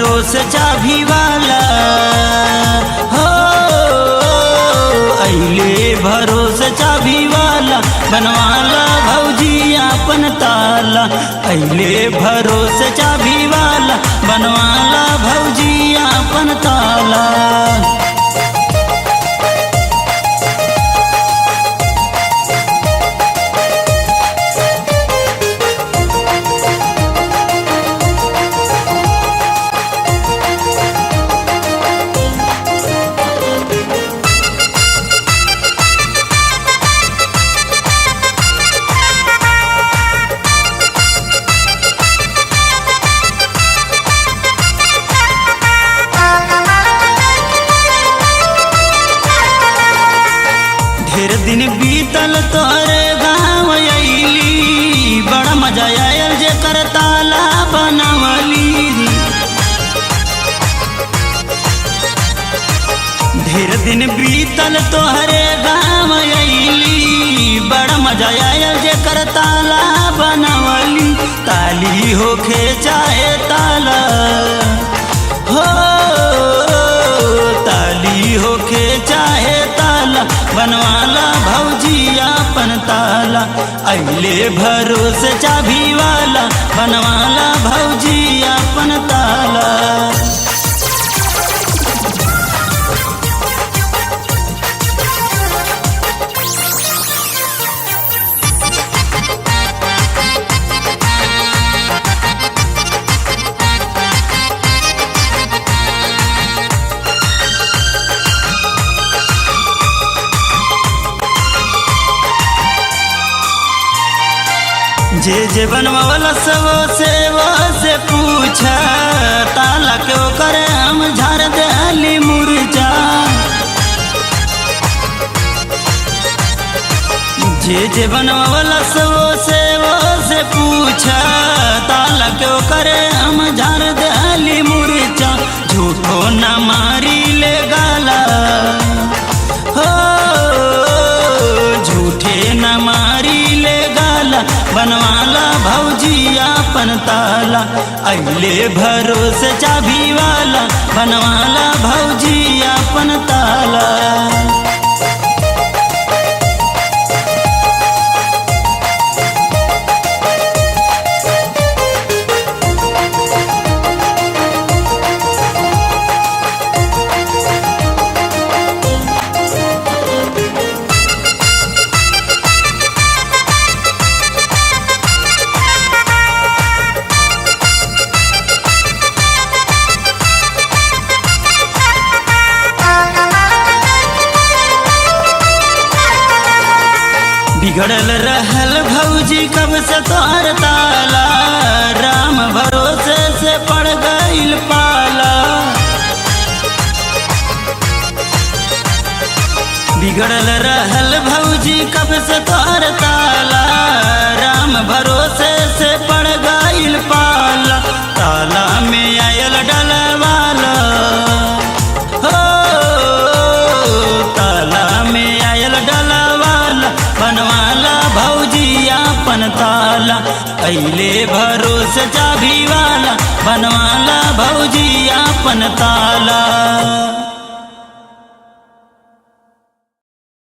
भरोसे चाभी वाला हो, अइले भरोसे चाभी वाला बनवाला भौजी आपन ताला। अइले भरोसे चाभी वाला बनवाला भौजी आपन ताला। ढेर दिन बीतल तोरे गाँव अइली, बड़ा मजा आयल जेकर ताला बनवली। ढेर दिन बीतल तोहरे गाँव अइली, बड़ा मजा आयल जेकर ताला बनवली। ताली होखे चाहे ताला हो, ताली होखे चाहे ताला बनवाला भौजी आपन ताला। अइले भरोसे चाभी वाला बनवाला भौजी आपन ताला। जे बनवाला वो से पूछा, ताला क्यों करे हम झाड़ देली मुरझा। जे बनवाला वो से पूछा, ताला क्यों करे हम झाड़ देली मुरझा। झूठो न मारी ले गाला हो, झूठे न मारी ले गाला बनवाला भौजी आपन ताला। अइले भरोसे चाभी वाला बनवाला भौजी आपन ताला। बिगड़ल रहल भौजी कब से तोहर ताला, राम भरोसे से पड़ गइल पाला। बिगड़ल रहल भौजी कब से तोहर ताला, राम भरोसे से पड़ गइल पाला। ताला में आयल डलवाला हो, ताला में आयल डलवाला बनवाला भौजी आपन ताला। अइले भरोसे चाभी वाला बनवाला भौजी आपन ताला।